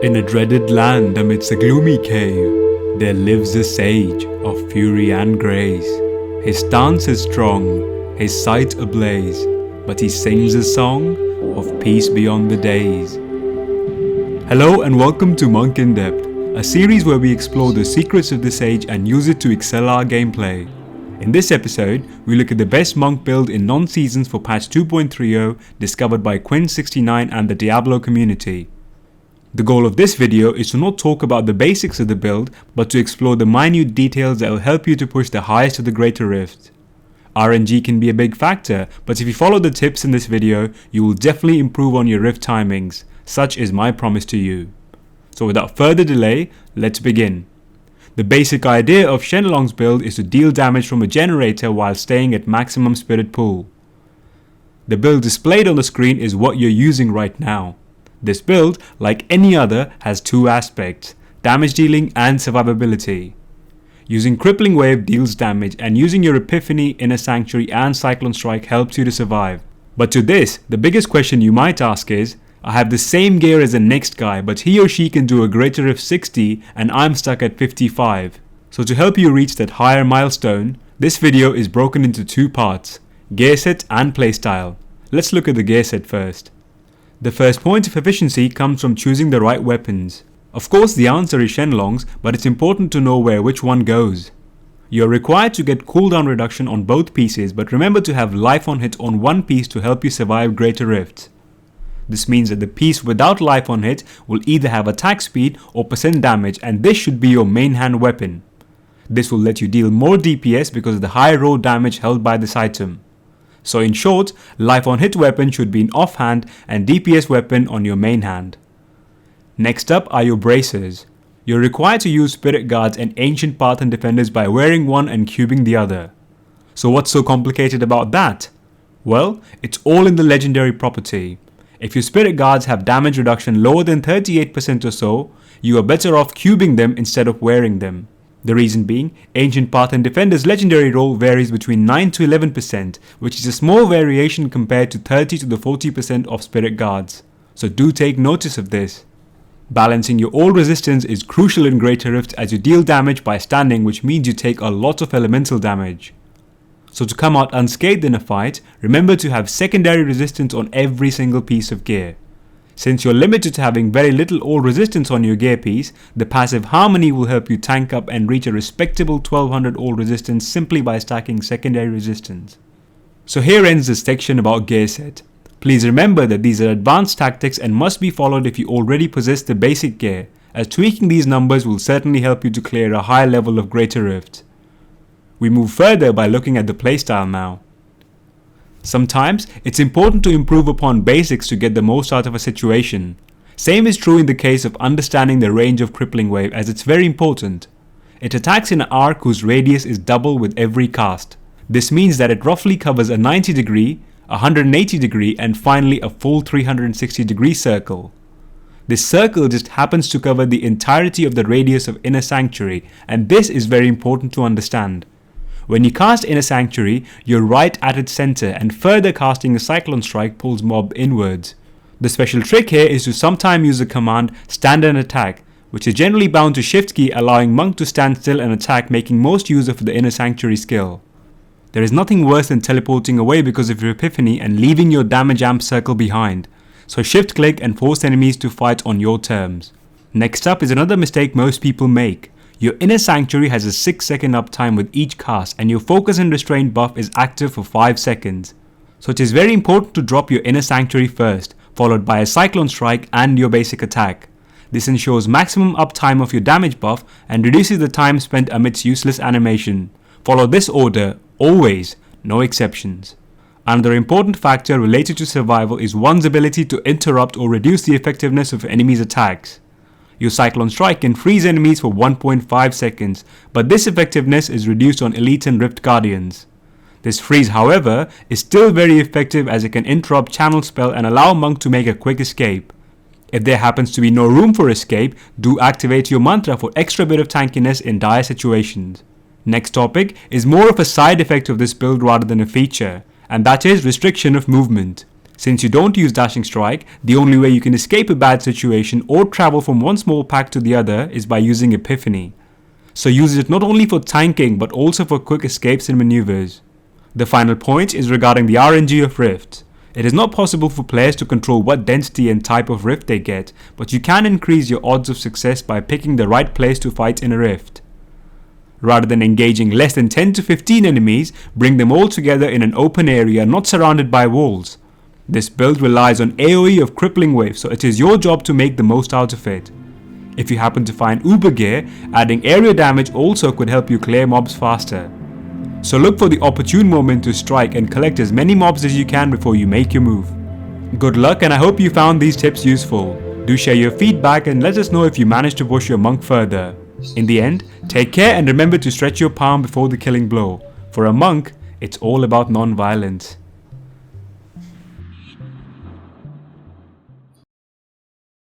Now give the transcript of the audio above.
In a dreaded land amidst a gloomy cave, there lives a sage of fury and grace. His stance is strong, his sight ablaze, but he sings a song of peace beyond the days. Hello and welcome to Monk InDepth, a series where we explore the secrets of the sage and use it to excel our gameplay. In this episode, we look at the best monk build in non-seasons for patch 2.30 discovered by Quinn69 and the Diablo community. The goal of this video is to not talk about the basics of the build, but to explore the minute details that will help you to push the highest of the greater rift. RNG can be a big factor, but if you follow the tips in this video, you will definitely improve on your rift timings. Such is my promise to you. So without further delay, let's begin. The basic idea of Shenlong's build is to deal damage from a generator while staying at maximum spirit pool. The build displayed on the screen is what you're using right now. This build, like any other, has two aspects, damage dealing and survivability. Using Crippling Wave deals damage, and using your Epiphany, Inner Sanctuary and Cyclone Strike helps you to survive. But to this, the biggest question you might ask is, I have the same gear as the next guy, but he or she can do a greater rift 60 and I'm stuck at 55. So to help you reach that higher milestone, this video is broken into two parts, gear set and playstyle. Let's look at the gear set first. The first point of efficiency comes from choosing the right weapons. Of course the answer is Shenlong's, but it's important to know where which one goes. You're required to get cooldown reduction on both pieces, but remember to have life on hit on one piece to help you survive greater rifts. This means that the piece without life on hit will either have attack speed or percent damage, and this should be your main hand weapon. This will let you deal more DPS because of the high roll damage held by this item. So in short, life on hit weapon should be an offhand and DPS weapon on your main hand. Next up are your bracers. You're required to use Spirit Guards and Ancient Path and Defenders by wearing one and cubing the other. So what's so complicated about that? Well, it's all in the legendary property. If your Spirit Guards have damage reduction lower than 38% or so, you are better off cubing them instead of wearing them. The reason being, Ancient Path and Defender's legendary roll varies between 9 to 11%, which is a small variation compared to 30 to the 40% of Spirit Guards. So do take notice of this. Balancing your all resistance is crucial in Greater Rift as you deal damage by standing, which means you take a lot of elemental damage. So to come out unscathed in a fight, remember to have secondary resistance on every single piece of gear. Since you're limited to having very little all resistance on your gear piece, the passive Harmony will help you tank up and reach a respectable 1200 all resistance simply by stacking secondary resistance. So here ends this section about gear set. Please remember that these are advanced tactics and must be followed if you already possess the basic gear, as tweaking these numbers will certainly help you to clear a high level of Greater Rift. We move further by looking at the playstyle now. Sometimes, it's important to improve upon basics to get the most out of a situation. Same is true in the case of understanding the range of Crippling Wave, as it's very important. It attacks in an arc whose radius is double with every cast. This means that it roughly covers a 90 degree, 180 degree and finally a full 360 degree circle. This circle just happens to cover the entirety of the radius of Inner Sanctuary, and this is very important to understand. When you cast Inner Sanctuary, you're right at its center, and further casting a Cyclone Strike pulls mob inwards. The special trick here is to sometimes use the command stand and attack, which is generally bound to shift key, allowing Monk to stand still and attack, making most use of the Inner Sanctuary skill. There is nothing worse than teleporting away because of your Epiphany and leaving your damage amp circle behind, so shift click and force enemies to fight on your terms. Next up is another mistake most people make. Your Inner Sanctuary has a 6-second uptime with each cast, and your Focus and Restraint buff is active for 5 seconds. So it is very important to drop your Inner Sanctuary first, followed by a Cyclone Strike and your basic attack. This ensures maximum uptime of your damage buff and reduces the time spent amidst useless animation. Follow this order, always, no exceptions. Another important factor related to survival is one's ability to interrupt or reduce the effectiveness of enemies' attacks. Your Cyclone Strike can freeze enemies for 1.5 seconds, but this effectiveness is reduced on Elite and Rift Guardians. This freeze, however, is still very effective as it can interrupt channel spell and allow Monk to make a quick escape. If there happens to be no room for escape, do activate your mantra for extra bit of tankiness in dire situations. Next topic is more of a side effect of this build rather than a feature, and that is restriction of movement. Since you don't use Dashing Strike, the only way you can escape a bad situation or travel from one small pack to the other is by using Epiphany. So use it not only for tanking but also for quick escapes and maneuvers. The final point is regarding the RNG of Rift. It is not possible for players to control what density and type of rift they get, but you can increase your odds of success by picking the right place to fight in a rift. Rather than engaging less than 10 to 15 enemies, bring them all together in an open area not surrounded by walls. This build relies on AoE of Crippling Wave, so it is your job to make the most out of it. If you happen to find Uber Gear, adding area damage also could help you clear mobs faster. So look for the opportune moment to strike and collect as many mobs as you can before you make your move. Good luck, and I hope you found these tips useful. Do share your feedback and let us know if you managed to push your monk further. In the end, take care and remember to stretch your palm before the killing blow. For a monk, it's all about non-violence.